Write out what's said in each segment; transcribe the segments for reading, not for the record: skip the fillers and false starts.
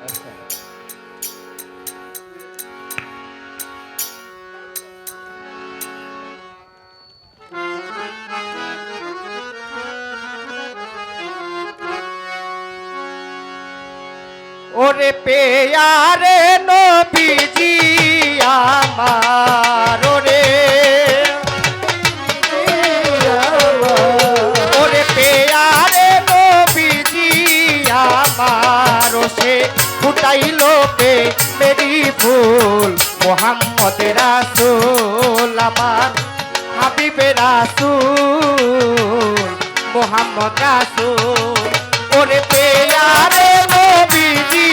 আচ্ছা। ওরে পেয়ারে নবীজি আমার ওরে ওরে পেয়ারে নবীজি আমার সে ফুটাইলো পে মেরি ফুল মোহাম্মদ রাসূল আমার হাবিবে রাসূল মোহাম্মদ রাসূল ওরে পেয়ারে নবীজি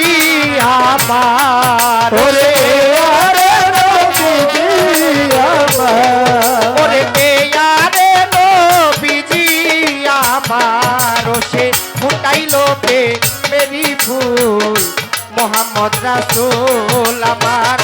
আমার ওরে পেয়ারে নবীজি আমার ওরে পেয়ারে নবীজি আমার সে ফুটাইলো পে মেরি ফুল মোহাম্মদ রাসূল আমার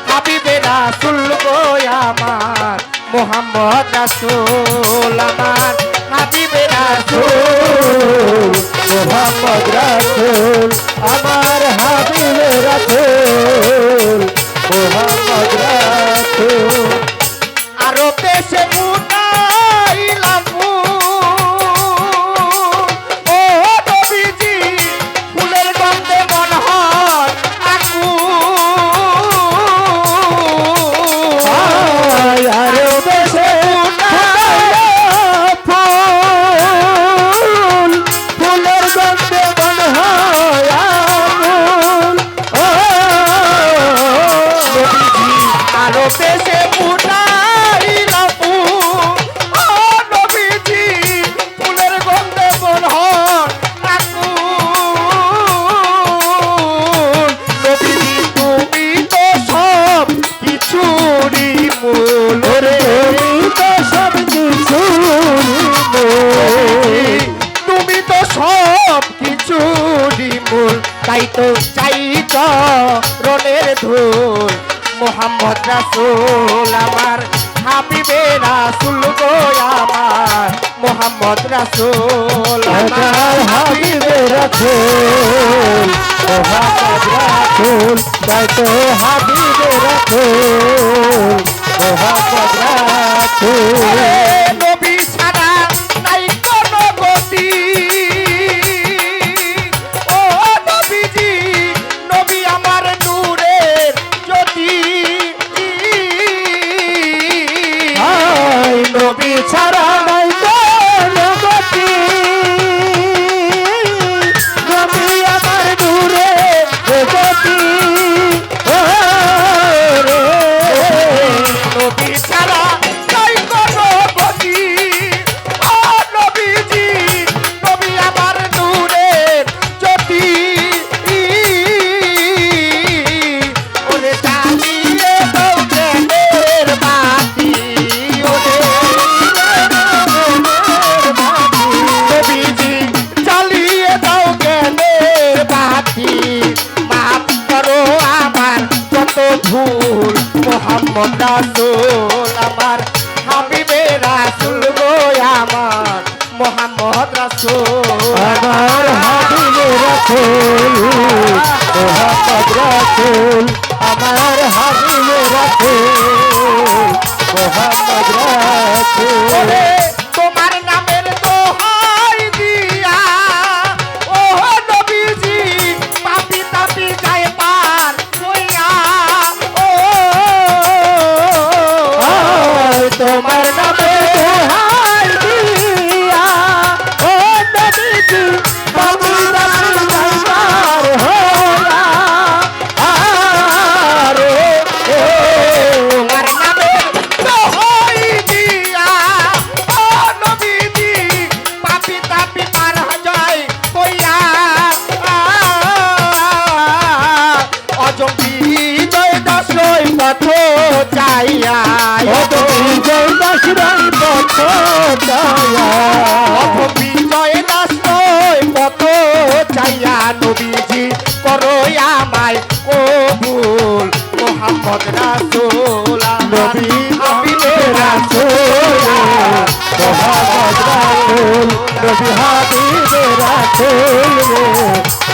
হাবিবে রাসূল গো আমার মোহাম্মদ রাসূল আমার হাবিবে রাসূল মোহাম্মদ রাসূল আমার হাবিবে রাসূল মোহাম্মদ রাসূল আরো দেশে ফুটাইলাম ও নবীজি ফুলের গন্ধে মন হয় আকুল আরে দেশে ফুল ফুলের গন্ধে মন হয় আগুন ও নবীজি আরো দেশে ফুটাইলাম ও নবীজি ফুলের গন্ধে মন হয় আকুল নবীজি তুমি তো সব কিছুরই মূল ওরে তুমি তো সব কিছু তুমি তো সব কিছুরই মূল তাই তো চাই চরণের ধুল মোহাম্মদ রাসূল আমার হাবিবে রাসূল গো আমার মোহাম্মদ রাসূল আমার হাবিবে রাসূল মোহাম্মদ রাসূল তাই তো হাবিবে রাসূল মোহাম্মদ রাসূল আরে নবী ছাড়া নাই কোনো গতি ও নবীজি নবী আমার নূরের জ্যোতি আই নবী ছাড়া নাই কোনো গতি নবী আমার দূরে গতি ও রে নবী ছাড়া নাই কোনো গতি ও নবীজি নবী আমার নূরের জ্যোতি ওরে জ্বালিয়ে দাও জ্ঞানের বাতি ওরে নবীজি জ্বালিয়ে দাও জ্ঞানের বাতি মাফ করো আমার যত ভুল মোহাম্মদ রাসূল আমার হাবিবে রাসূল গো আমার মোহাম্মদ রাসূল আমার হাবিবে রাসূল মোহাম্মদ রাসূল আমার হাবিবে রাসূল মোহাম্মদ রাসূল ওরে তোমার নামের দোহাই দিয়া ও নবীজি পাপি তাপি যায় পার হইয়া ও আয় তোমার নামে দোহাই দিয়া ও নবীজি পাপি তাপি যাইবার হোয়া আরে তোমার নামের দোহাই দিয়া ও নবীজি পাপি তাপি পার যায় হইয়া অজম বিজয় দশই পথ চাইয়া বিজয় দাসরাই পথ দয়া অথম বিজয় দশই পথ চাইয়া নবীজি করো আমায় কবুল মোহাম্মদ রাসূল নবী হাবিবে রাসূল মোহাম্মদ রাসূল নবী হাবিবে রাসূল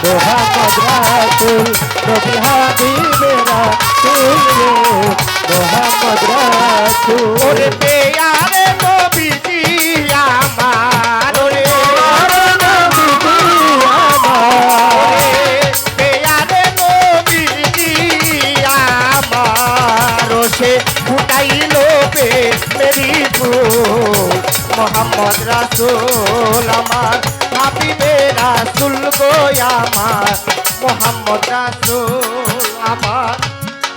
মোহাম্মদ রাসূল নবী হাবিবে রাসূল রে মোহাম্মদ রাসূল ওরে পেয়ারে নবীজি আমার ওরে নবীজি আমার পেয়ারে নবীজি আমার সে ফুটাইল মেরি ফুল মোহাম্মদ রাসূল আমার হাবিবে রাসূল গো আমার মোহাম্মদ রাসূল আমার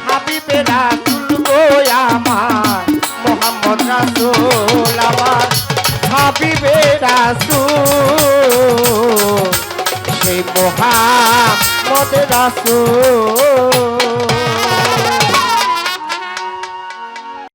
হাবিবে রাসূল গো আমার মোহাম্মদ রাসূল আমার হাবিবে রাসূল সেই মোহাম্মদ রাসূল